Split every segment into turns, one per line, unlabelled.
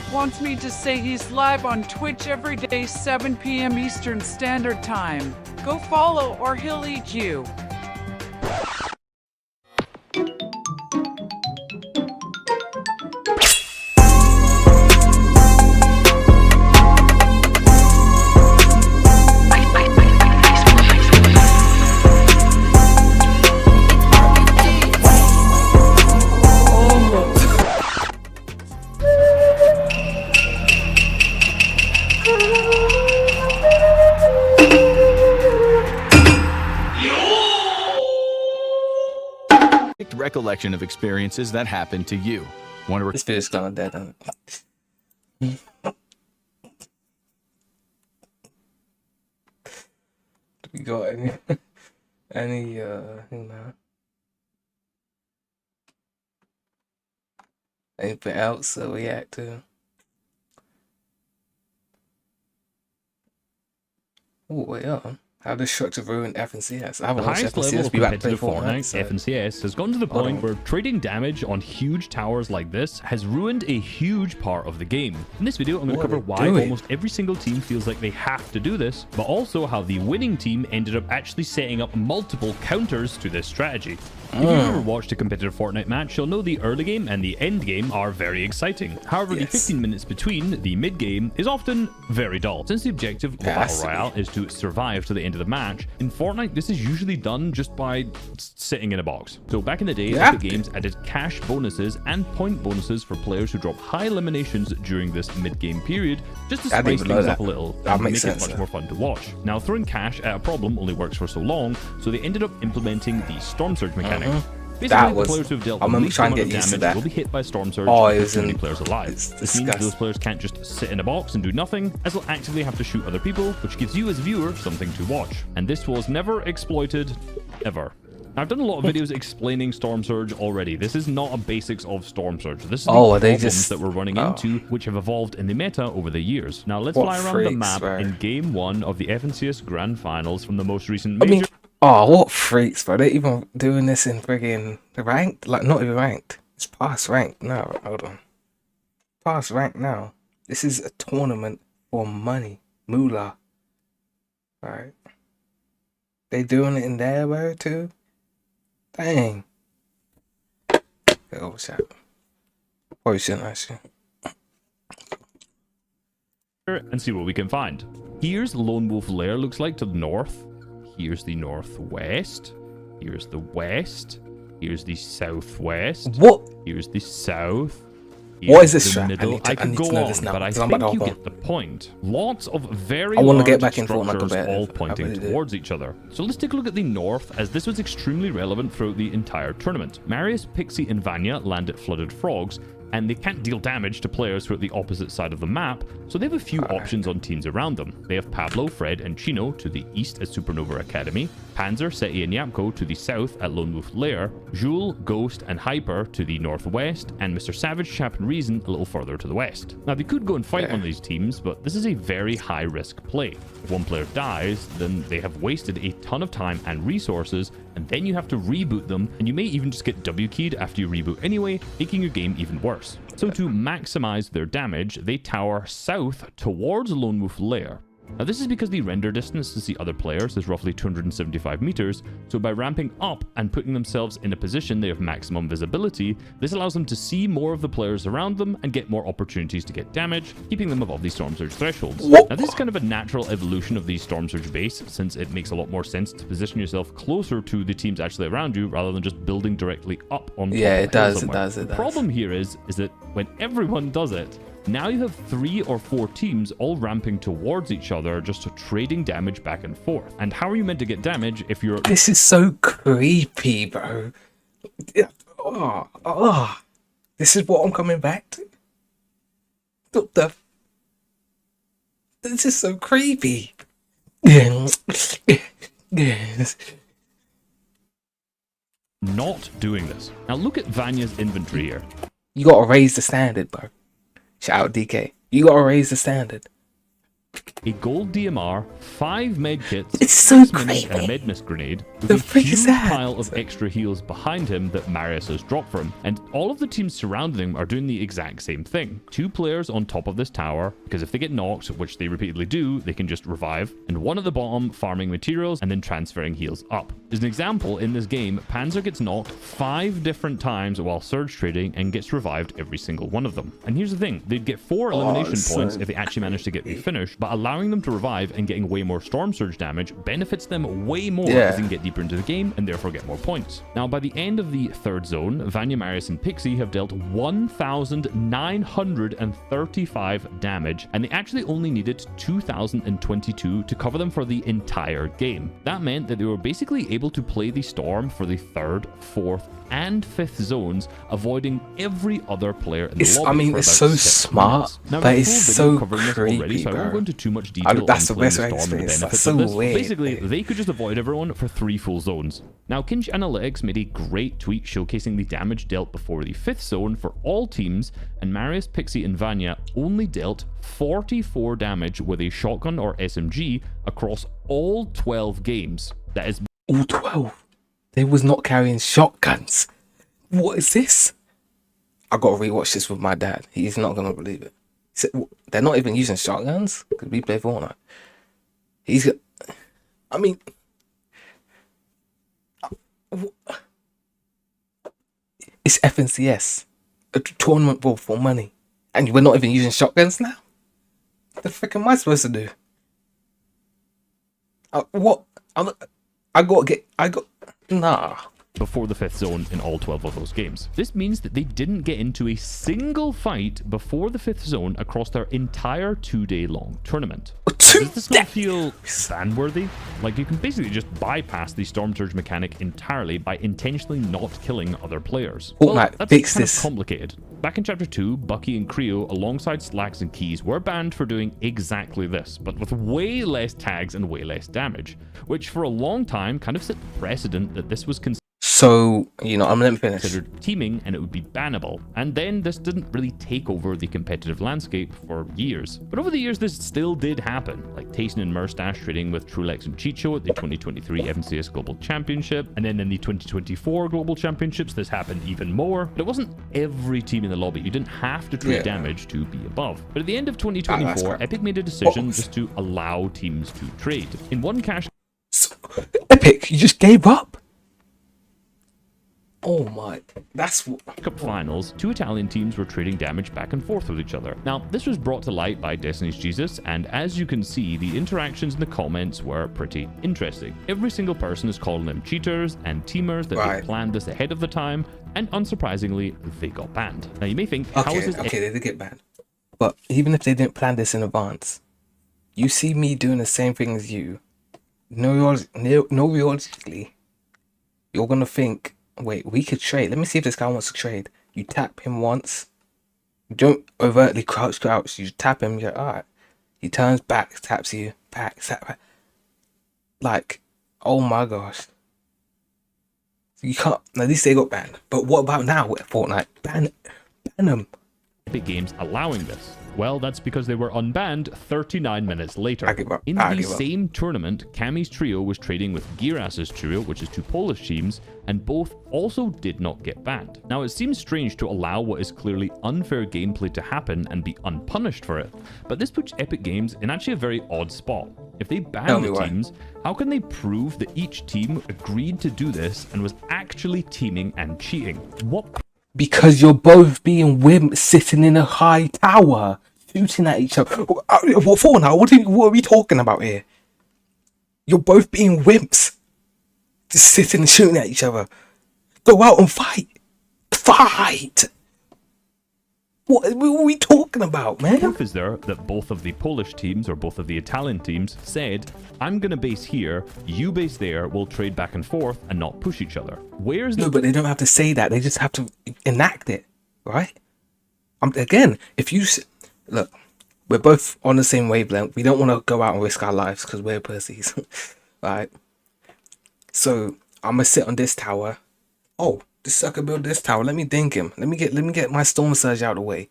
Jack wants me to say he's live on Twitch every day, 7 p.m. Eastern Standard Time. Go follow or he'll eat you.
Recollection of experiences that happened to you. Want to
This video's gone dead. Do we got any you know, anything else to react to? Oh wait, how does structure ruin FNCS? I haven't
The
watched
highest
FNCS.
level of
We about to play
competitive Fortnite,
so.
FNCS, has gone to the point where trading damage on huge towers like this has ruined a huge part of the game. In this video, I'm going to cover why almost every single team feels like they have to do this, but also how the winning team ended up actually setting up multiple counters to this strategy. If you've ever watched a competitive Fortnite match, you'll know the early game and the end game are very exciting. However, the 15 minutes between the mid game is often very dull. Since the objective of the Battle Royale is to survive to the end of the match, in Fortnite this is usually done just by sitting in a box. So back in the day, the games added cash bonuses and point bonuses for players who drop high eliminations during this mid-game period, just to spice things up a little and make it much more fun to watch. Now, throwing cash at a problem only works for so long, so they ended up implementing the Storm Surge mechanic. Basically, the players who have dealt the least amount of damage will be hit by Storm Surge and keep many players alive. This means those players can't just sit in a box and do nothing, as they'll actively have to shoot other people, which gives you as a viewer something to watch. And this was never exploited, ever. I've done a lot of videos explaining Storm Surge already. This is not a basics of Storm Surge. This is the problems that we're running into, which have evolved in the meta over the years. Now let's fly around the map in Game 1 of the FNCS Grand Finals from the most recent major.
Oh, what freaks, bro. They're even doing this in friggin' ranked? Like, not even ranked. It's past ranked now. Hold on. Past ranked now. This is a tournament for money. Moolah. Alright. They doing it in there, bro, too? Dang. Oh, shit. Probably shouldn't actually.
And see what we can find. Here's Lone Wolf Lair looks like to the north. Here's the northwest. Here's the west. Here's the southwest.
What?
Here's the south.
What is this strat?
I could go on, but I think you get the point. Lots of very large structures all pointing towards each other. So let's take a look at the north, as this was extremely relevant throughout the entire tournament. Marius, Pixie, and Vanya land at Flooded Frogs, and they can't deal damage to players who are at the opposite side of the map, so they have a few options on teams around them. They have Pablo, Fred, and Chino to the east at Supernova Academy, Panzer, Seti, and Yapko to the south at Lone Wolf Lair, Jules, Ghost, and Hyper to the northwest, and Mr. Savage, Chap, and Reason a little further to the west. Now, they could go and fight one of these teams, but this is a very high-risk play. If one player dies, then they have wasted a ton of time and resources, and then you have to reboot them, and you may even just get W-keyed after you reboot anyway, making your game even worse. So to maximize their damage, they tower south towards Lone Wolf Lair. Now this is because the render distance to see other players is roughly 275 meters, so by ramping up and putting themselves in a position they have maximum visibility, this allows them to see more of the players around them and get more opportunities to get damage, keeping them above the Storm Surge thresholds. Now this is kind of a natural evolution of the Storm Surge base, since it makes a lot more sense to position yourself closer to the teams actually around you rather than just building directly up on top
it
of
does.
The problem here is that when everyone does it, now you have 3 or 4 teams all ramping towards each other, just trading damage back and forth. And how are you meant to get damage if you're...
This is so creepy, bro. This is what I'm coming back to. This is so creepy.
Not doing this. Now look at Vanya's inventory here.
You gotta raise the standard, bro. Shout out DK. You gotta raise the standard.
a gold DMR, 5 med kits,
It's so
6 minis, and a
crazy.
med miss grenade, with
The
a
frick
huge
is that?
pile of extra heals behind him that Marius has dropped for him. And all of the teams surrounding him are doing the exact same thing. 2 players on top of this tower, because if they get knocked, which they repeatedly do, they can just revive, and 1 at the bottom farming materials and then transferring heals up. As an example, in this game, Panzer gets knocked 5 different times while surge trading and gets revived every single one of them. And here's the thing, they'd get 4 elimination points if they actually managed to get the finish, but allowing them to revive and getting way more storm surge damage benefits them way more as they can get deeper into the game and therefore get more points. Now, by the end of the 3rd zone, Vanya, Marius, and Pixie have dealt 1,935 damage, and they actually only needed 2,022 to cover them for the entire game. That meant that they were basically able to play the storm for the 3rd, 4th, and 5th zones, avoiding every other player in the lobby.
I mean,
for
it's
about
so
6
smart,
minutes. Now,
but
there's a
it's
full video
so
covering this
creepy,
already, so I
bro.
won't go into too much detail
That's the
on playing
best
the
way to
storm and the
explain it. It's
benefits
so
of this.
weird.
Basically, they could just avoid everyone for 3 full zones. Now, Kinch Analytics made a great tweet showcasing the damage dealt before the 5th zone for all teams, and Marius, Pixie, and Vanya only dealt 44 damage with a shotgun or SMG across all 12 games. That is
All 12. They was not carrying shotguns. What is this? I gotta rewatch this with my dad. He's not gonna believe it. He said, they're not even using shotguns because we play Fortnite. He's got. I mean, it's FNCS, a tournament ball for money, and we're not even using shotguns now. What the frick am I supposed to do? What? I got. Nah.
before the 5th zone in all 12 of those games. This means that they didn't get into a single fight before the 5th zone across their entire 2-day long tournament. Does this not feel ban-worthy? Like, you can basically just bypass the Storm Surge mechanic entirely by intentionally not killing other players.
Fortnite,
That's
fix
kind
this.
of complicated. Back in Chapter 2, Bucky and Creo, alongside Slacks and Keys, were banned for doing exactly this, but with way less tags and way less damage, which for a long time kind of set the precedent that this was
So, you know, I'm let me finish.
considered teaming and it would be bannable. And then this didn't really take over the competitive landscape for years. But over the years, this still did happen, like Tayson and Murstache trading with Trulex and Chicho at the 2023 FNCS Global Championship. And then in the 2024 Global Championships, this happened even more. But it wasn't every team in the lobby. You didn't have to trade damage to be above. But at the end of 2024, Epic made a decision just to allow teams to trade. In one cash
So, Epic, you just gave up? Oh my, that's what.
Cup finals, 2 Italian teams were trading damage back and forth with each other. Now, this was brought to light by Destiny's Jesus, and as you can see, the interactions in the comments were pretty interesting. Every single person is calling them cheaters and teamers, that they planned this ahead of the time, and unsurprisingly, they got banned. Now, you may think, how is this?
Okay, they did get banned. But even if they didn't plan this in advance, you see me doing the same thing as you. Neurologically, you're gonna think, wait, we could trade. Let me see if this guy wants to trade. You tap him once. You don't overtly crouch. You tap him, you're alright. He turns back, taps you, back. Like, oh my gosh. You can't, at least they got banned. But what about now with Fortnite? Ban them.
Epic Games allowing this? Well, that's because they were unbanned 39 minutes later.
I give up.
In the same tournament, Kami's trio was trading with Giras's trio, which is 2 Polish teams, and both also did not get banned. Now, it seems strange to allow what is clearly unfair gameplay to happen and be unpunished for it, but this puts Epic Games in actually a very odd spot. If they ban the teams, how can they prove that each team agreed to do this and was actually teaming and cheating?
Because you're both being wimps sitting in a high tower, shooting at each other. What for now? What are we talking about here? You're both being wimps, just sitting and shooting at each other. Go out and fight. Fight! What are we talking about, man?
Proof is there that both of the Polish teams or both of the Italian teams said, I'm going to base here, you base there, we'll trade back and forth and not push each other. Where's the...
No, but they don't have to say that. They just have to enact it, right? Again, if you... Look, we're both on the same wavelength. We don't want to go out and risk our lives because we're pussies, right? So, I'm going to sit on this tower. Oh, this sucker built this tower. Let me dink him. Let me get my storm surge out of the way.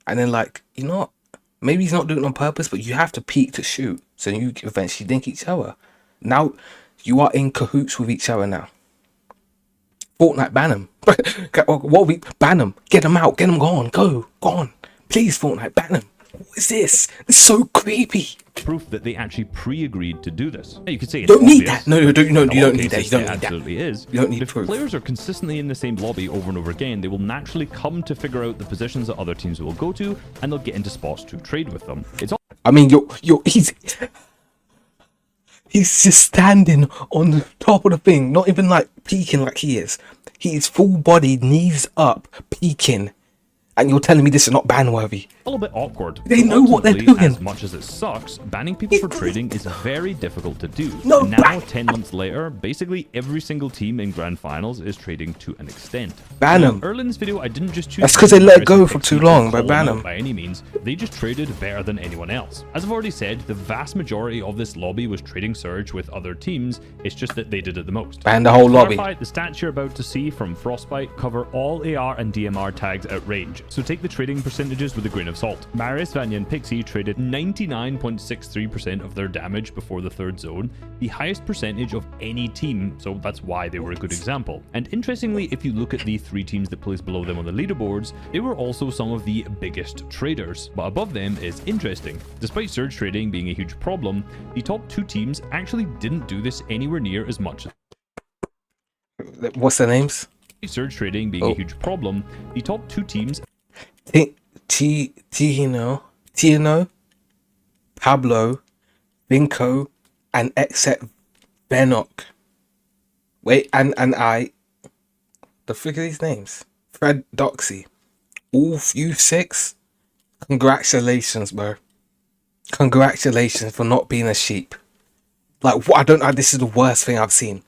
And then, like, you know what? Maybe he's not doing it on purpose, but you have to peek to shoot, so you eventually dink each other. Now you are in cahoots with each other now. Fortnite, ban him. What we ban him? Get him out. Get him gone. Go on. Please, Fortnite, ban him. What is this? It's so creepy.
Proof that they actually pre-agreed to do this. Now, you could say
You
it's
don't need
obvious.
that. No, you don't need that. You don't need
It
that.
absolutely is.
You don't need
But if
proof.
players are consistently in the same lobby over and over again, they will naturally come to figure out the positions that other teams will go to, and they'll get into spots to trade with them. It's
I mean, he's just standing on the top of the thing, not even like peeking like he is. He's full bodied, knees up, peeking. And you're telling me this is not ban worthy?
a little bit awkward.
They
But
know what they're
ultimately,
doing.
As much as it sucks, banning people for trading is very difficult to do.
No,
And now,
ban-
10 months later, basically every single team in grand finals is trading to an extent.
Ban
Now,
'em.
early in this video, I didn't just choose.
That's 'cause they let it go for
aggressive
too
picks
long,
to
but
call
ban
them
'em.
out by any means. They just traded better than anyone else. As I've already said, the vast majority of this lobby was trading Surge with other teams. It's just that they did it the most.
Ban the whole
To
lobby.
clarify, the stats you're about to see from Frostbite cover all AR and DMR tags at range, so take the trading percentages with a grain of salt. Marius, Vanya, and Pixie traded 99.63% of their damage before the third zone, the highest percentage of any team, so that's why they were a good example. And interestingly, if you look at the three teams that placed below them on the leaderboards, they were also some of the biggest traders. But above them is interesting. Despite Surge trading being a huge problem, the top two teams actually didn't do this anywhere near as much.
What's their names?
Surge trading being a huge problem, the top two teams
Tino, Pablo, Vinco, and except Benok. Wait, and the figure these names. Fred Doxy. All you six. Congratulations, bro. Congratulations for not being a sheep. Like, what? This is the worst thing I've seen.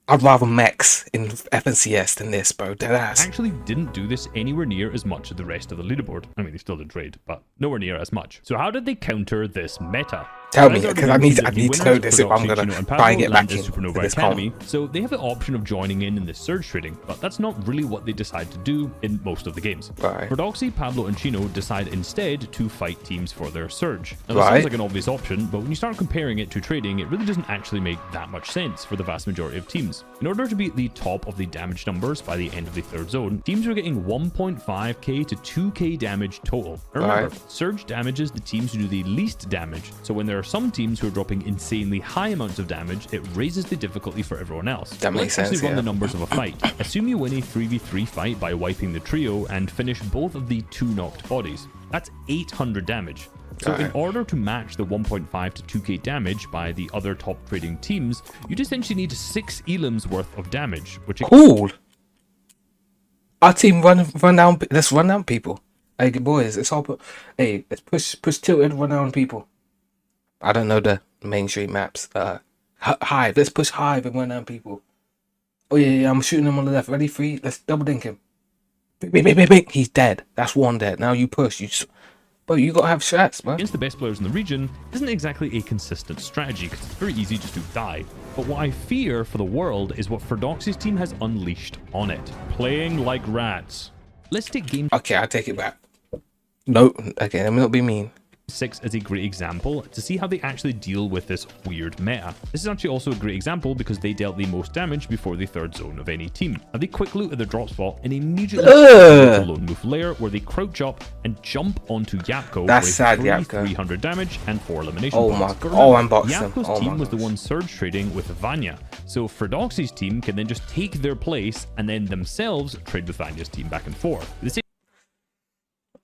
I'd rather mechs in FNCS than this, bro. Deadass.
actually didn't do this anywhere near as much as the rest of the leaderboard. I mean, they still did trade, but nowhere near as much. So how did they counter this meta?
Tell me,
As already
because I need
mentioned,
to
the
know
winners,
this if I'm
Prodoxy,
gonna
Chino, and
try and
Pablo
get back
land
in
as Supernova
to this
Academy. So they have the option of joining in this surge trading, but that's not really what they decide to do in most of the games.
Right.
Prodoxy, Pablo, and Chino decide instead to fight teams for their surge. Now, this
Right.
sounds like an obvious option, but when you start comparing it to trading, it really doesn't actually make that much sense for the vast majority of teams. In order to be at the top of the damage numbers by the end of the third zone, teams are getting 1.5k to 2k damage total. Now remember,
Right.
surge damages the teams who do the least damage, so when there are some teams who are dropping insanely high amounts of damage, it raises the difficulty for everyone else.
That makes
Let's actually
sense,
run
yeah.
the numbers of a fight. Assume you win a 3v3 fight by wiping the trio and finish both of the two knocked bodies. That's 800 damage. So in
Alright.
order to match the 1.5 to 2k damage by the other top trading teams, you'd essentially need 6 elims worth of damage, which
Cool. Our team run down. Let's run down people. Hey, boys, let's all put. Hey, let's push tilt and run down people. I don't know the mainstream maps. Hive. Let's push Hive and run down people. Oh yeah, I'm shooting him on the left. Ready, 3. Let's double dink him. Bing. He's dead. That's one dead. Now you push. Bro, you gotta have strats, man.
against the best players in the region isn't exactly a consistent strategy because it's very easy just to die. But what I fear for the world is what Ferdox's team has unleashed on it. Playing like rats. Let's take game
Okay, I take it back. No, okay, let me not be mean.
6 as a great example to see how they actually deal with this weird meta. This is actually also a great example because they dealt the most damage before the third zone of any team. Now they quick loot at the drop spot and immediately to lone wolf lair where they crouch up and jump onto Yapko
That's
with
sad,
3
Yapko.
300 damage and 4 elimination
Oh
points.
my
But
god. Oh,
remember,
unbox them.
Yapko's
Oh
team
my
was the
gosh.
one surge trading with Vanya. So Ferdoxy's team can then just take their place and then themselves trade with Vanya's team back and forth. The same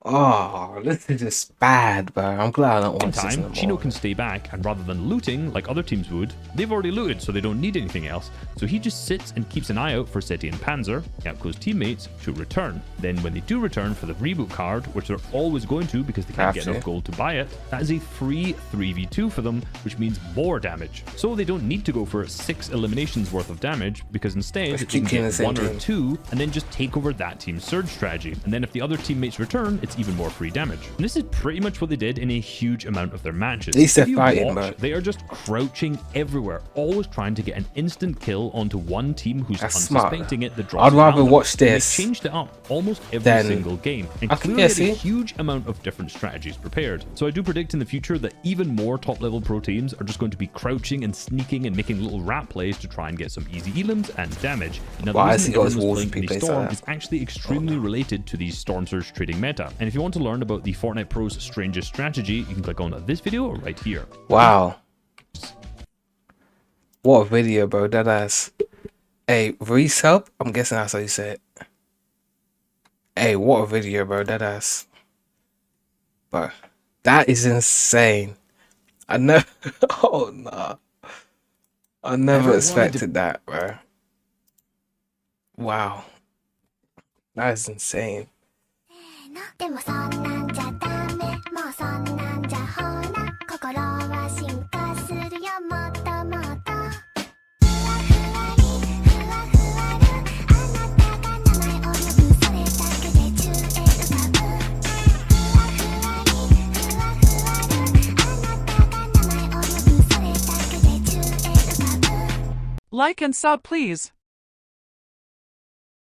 Oh, this is just bad, bro. I'm glad I don't watch this
time,
no
Chino
more.
can stay back, and rather than looting like other teams would, they've already looted, so they don't need anything else. So he just sits and keeps an eye out for Seti and Panzer, Yapko's teammates, to return. Then when they do return for the reboot card, which they're always going to because they can't
Have
get
to.
enough gold to buy it, that is a free 3v2 for them, which means more damage. So they don't need to go for 6 eliminations worth of damage, because instead
Let's
they can
keep doing the
get
same
1 or
thing.
2 and then just take over that team's surge strategy. And then if the other teammates return, it's gets even more free damage. And this is pretty much what they did in a huge amount of their matches.
At least they're
If you
fighting,
watch,
man.
they are just crouching everywhere, always trying to get an instant kill onto one team who's
That's smart.
unsuspecting it. That drops
I'd rather
around them.
watch
And they
this
changed it up almost every
than-
single game, and
Okay,
clearly
yeah,
had a
see?
huge amount of different strategies prepared. So I do predict in the future that even more top-level pro teams are just going to be crouching and sneaking and making little rat plays to try and get some easy elims and damage. Now, the
Why
reason
has he got his
everyone was
walls
playing
in
Penny
place like
Storm
that?
is actually extremely related to the Storm Surge trading meta. And if you want to learn about the Fortnite Pro's strangest strategy, you can click on this video right here.
Wow. What a video, bro. That ass. Hey, resub? I'm guessing that's how you say it. Hey, what a video, bro. That ass. Bro, that is insane. I never. Oh, no. I never expected that, bro. Wow. That is insane.
でもそんなんじゃダメもうそんなんじゃほら心は進化するよもっともっとふわふわりふわふわるあなたが名前を呼ぶそれだけで宙へ浮かぶふわふわりふわふわるあなたが名前を呼ぶそれだけで宙へ浮かぶ
Like and sub please.